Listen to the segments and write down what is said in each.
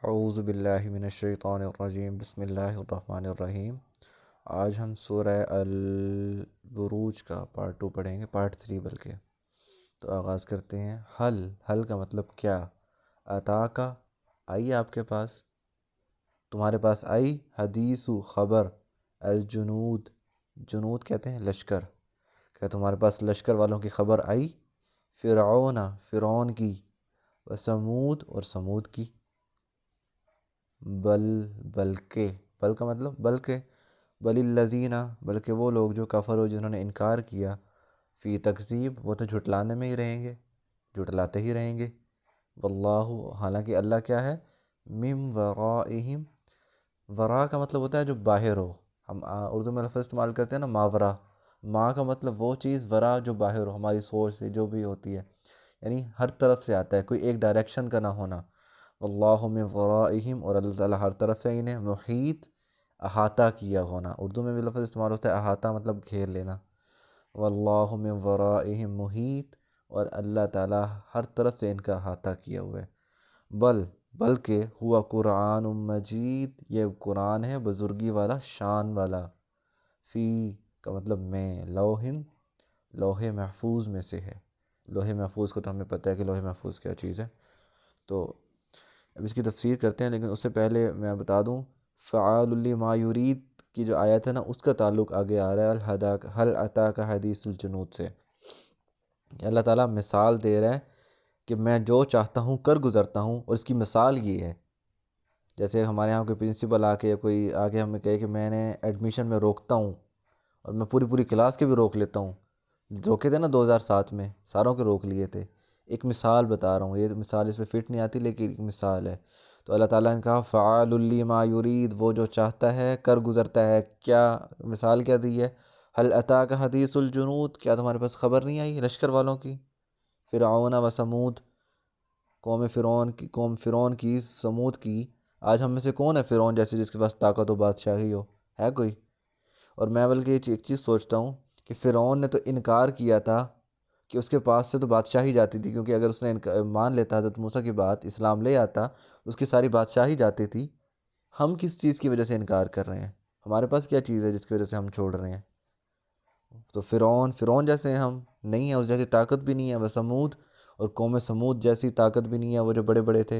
اعوذ باللہ من الشیطان الرجیم بسم اللہ الرحمن الرحیم۔ آج ہم سورہ البروج کا پارٹ 2 پڑھیں گے، پارٹ 3 بلکہ۔ تو آغاز کرتے ہیں۔ حل کا مطلب کیا؟ عطا کا آئی آپ کے پاس، تمہارے پاس آئی، حدیث خبر، الجنود، جنود کہتے ہیں لشکر، کہ تمہارے پاس لشکر والوں کی خبر آئی، فرعون کی، وثمود اور سمود کی، بلکہ، بل کا مطلب بلکہ، بل الذین، بلکہ وہ لوگ جو کفروا، جنہوں نے انکار کیا، فی تکذیب، وہ تو جھٹلانے میں ہی رہیں گے، جھٹلاتے ہی رہیں گے، واللہ، حالانکہ اللہ کیا ہے، من ورائہم، ورا کا مطلب ہوتا ہے جو باہر ہو، ہم اردو میں لفظ استعمال کرتے ہیں نا ماورا، ما کا مطلب وہ چیز، ورا جو باہر ہو ہماری سوچ سے جو بھی ہوتی ہے، یعنی ہر طرف سے آتا ہے، کوئی ایک ڈائریکشن کا نہ ہونا، واللہ من ورائہم، اور اللہ تعالیٰ ہر طرف سے انہیں محیط، احاطہ کیا ہونا، اردو میں بھی لفظ استعمال ہوتا ہے احاطہ مطلب گھیر لینا، واللہ من ورائہم محیط، اور اللہ تعالیٰ ہر طرف سے ان کا احاطہ کیا ہوا ہے، بلکہ ہوا قرآن مجید، یہ قرآن ہے بزرگی والا، شان والا، فی کا مطلب میں، لوحن، لوح محفوظ میں سے ہے، لوح محفوظ کو تو ہمیں پتہ ہے کہ لوح محفوظ کیا چیز ہے، تو اب اس کی تفسیر کرتے ہیں، لیکن اس سے پہلے میں بتا دوں، فعال لما یرید کی جو آیت ہے نا، اس کا تعلق آگے آ رہا ہے حل اتاک حدیث الجنود سے، کہ اللہ تعالیٰ مثال دے رہا ہے کہ میں جو چاہتا ہوں کر گزرتا ہوں، اور اس کی مثال یہ ہے، جیسے ہمارے یہاں کوئی پرنسپل آ کے یا کوئی آگے ہمیں کہے کہ میں نے ایڈمیشن میں روکتا ہوں، اور میں پوری کلاس کے بھی روک لیتا ہوں، روکے تھے نا 2007 میں، ساروں کے روک لیے تھے، ایک مثال بتا رہا ہوں، یہ مثال اس پہ فٹ نہیں آتی لیکن ایک مثال ہے، تو اللہ تعالیٰ نے کہا فعال لما یرید، وہ جو چاہتا ہے کر گزرتا ہے، کیا مثال کیا دی ہے، حل اتاک حدیث الجنود، کیا تمہارے پاس خبر نہیں آئی لشکر والوں کی، فرعون و سمود، قوم فرعون کی، سمود کی، آج ہم میں سے کون ہے فرعون جیسے جس کے پاس طاقت و بادشاہی ہو، ہے کوئی؟ اور میں بلکہ ایک چیز سوچتا ہوں کہ فرعون نے تو انکار کیا تھا کہ اس کے پاس سے تو بادشاہی جاتی تھی، کیونکہ اگر اس نے مان لیتا حضرت موسیٰ کی بات، اسلام لے آتا، اس کی ساری بادشاہی جاتی تھی، ہم کس چیز کی وجہ سے انکار کر رہے ہیں؟ ہمارے پاس کیا چیز ہے جس کی وجہ سے ہم چھوڑ رہے ہیں؟ تو فرعون جیسے ہیں ہم، نہیں ہے، اس جیسی طاقت بھی نہیں ہے، وہ سمود، اور قوم سمود جیسی طاقت بھی نہیں ہے، وہ جو بڑے بڑے تھے،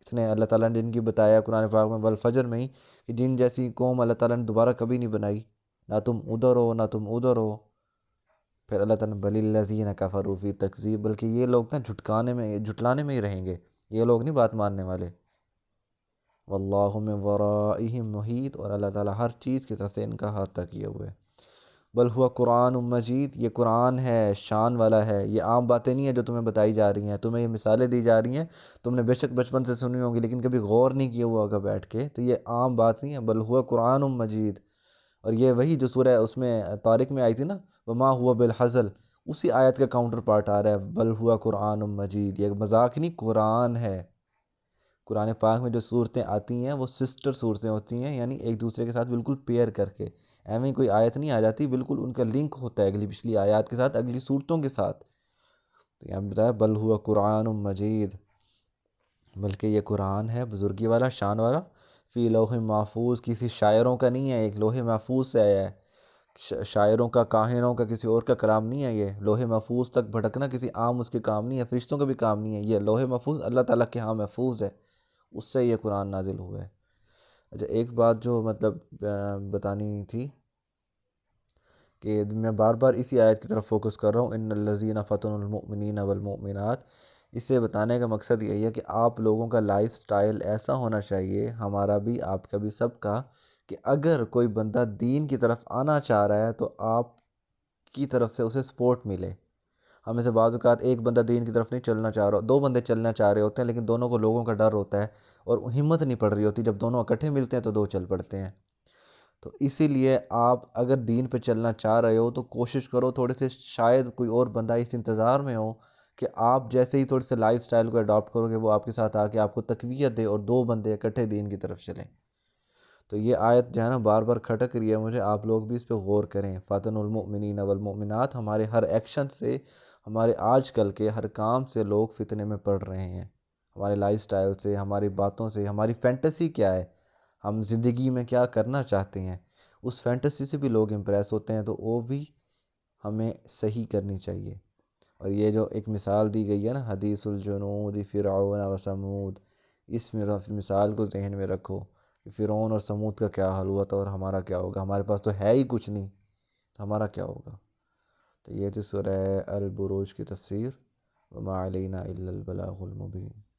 اتنے اللہ تعالیٰ نے جن کی بتایا قرآن پاک میں والفجر میں ہی، کہ جن جیسی قوم اللہ تعالیٰ نے دوبارہ کبھی نہیں بنائی، نہ تم ادھر ہو نہ تم ادھر ہو، پھر اللہ تعالیٰ نے بل الذین کفروا فی تکذیب، بلکہ یہ لوگ نا جھٹلانے میں ہی رہیں گے، یہ لوگ نہیں بات ماننے والے، واللہ من ورائہم محیط، اور اللہ تعالیٰ ہر چیز کی طرف سے ان کا احاطہ کیا ہوا ہے، بل ہوا قرآن مجید، یہ قرآن ہے، شان والا ہے، یہ عام باتیں نہیں ہیں جو تمہیں بتائی جا رہی ہیں، تمہیں یہ مثالیں دی جا رہی ہیں، تم نے بے شک بچپن سے سنی ہوں گی لیکن کبھی غور نہیں کیا ہوا ہوگا بیٹھ کے، تو یہ عام بات نہیں ہے، بل ہوا قرآن مجید، اور یہ وہی جو سورہ اس میں طارق میں آئی تھی نا، وما ہوا بالحزل، اسی آیت کا کاؤنٹر پارٹ آ رہا ہے، بل ہوا قرآن مجید، یہ مذاق نہیں، قرآن ہے، قرآن پاک میں جو صورتیں آتی ہیں وہ سسٹر صورتیں ہوتی ہیں، یعنی ایک دوسرے کے ساتھ بالکل پیئر کر کے، ایویں کوئی آیت نہیں آ جاتی، بالکل ان کا لنک ہوتا ہے اگلی پچھلی آیات کے ساتھ، اگلی صورتوں کے ساتھ، تو یہاں بتایا بل ہوا قرآن مجید، بلکہ یہ قرآن ہے بزرگی والا، شان والا، فی لوح محفوظ، کسی شاعروں کا نہیں ہے، ایک لوح محفوظ سے آیا ہے، شاعروں کا، کاہنوں کا، کسی اور کا کلام نہیں ہے، یہ لوح محفوظ تک بھٹکنا کسی عام اس کے کام نہیں ہے، فرشتوں کا بھی کام نہیں ہے، یہ لوح محفوظ اللہ تعالیٰ کے ہاں محفوظ ہے، اس سے یہ قرآن نازل ہوا ہے۔ اچھا، ایک بات جو مطلب بتانی تھی، کہ میں بار بار اسی آیت کی طرف فوکس کر رہا ہوں، ان الذین فتنوا المؤمنین والمؤمنات، اس سے بتانے کا مقصد یہی ہے کہ آپ لوگوں کا لائف سٹائل ایسا ہونا چاہیے، ہمارا بھی، آپ کا بھی، سب کا، کہ اگر کوئی بندہ دین کی طرف آنا چاہ رہا ہے تو آپ کی طرف سے اسے سپورٹ ملے، ہم میں سے بعض اوقات ایک بندہ دین کی طرف نہیں چلنا چاہ رہا، دو بندے چلنا چاہ رہے ہوتے ہیں، لیکن دونوں کو لوگوں کا ڈر ہوتا ہے اور ہمت نہیں پڑ رہی ہوتی، جب دونوں اکٹھے ملتے ہیں تو دو چل پڑتے ہیں، تو اسی لیے آپ اگر دین پہ چلنا چاہ رہے ہو تو کوشش کرو تھوڑے سے، شاید کوئی اور بندہ اس انتظار میں ہو کہ آپ جیسے ہی تھوڑے سے لائف سٹائل کو اڈاپٹ کرو گے، وہ آپ کے ساتھ آ کے آپ کو تقویت دے اور دو بندے اکٹھے دین کی طرف چلیں، تو یہ آیت جو ہے نا بار بار کھٹک رہی ہے مجھے، آپ لوگ بھی اس پہ غور کریں، فاتن المؤمنین والمؤمنات، ہمارے ہر ایکشن سے، ہمارے آج کل کے ہر کام سے لوگ فتنے میں پڑ رہے ہیں، ہمارے لائف سٹائل سے، ہماری باتوں سے، ہماری فینٹیسی کیا ہے، ہم زندگی میں کیا کرنا چاہتے ہیں، اس فینٹیسی سے بھی لوگ امپریس ہوتے ہیں، تو وہ بھی ہمیں صحیح کرنی چاہیے۔ اور یہ جو ایک مثال دی گئی ہے نا، حدیث الجنود فرعون و سمود، اس میں مثال کو ذہن میں رکھو کہ فرعون اور سمود کا کیا حال ہوا تھا اور ہمارا کیا ہوگا۔ ہمارے پاس تو ہے ہی کچھ نہیں، تو ہمارا کیا ہوگا۔ تو یہ تھی سورہ البروج کی تفسیر۔ وما علینا الا البلاغ المبین۔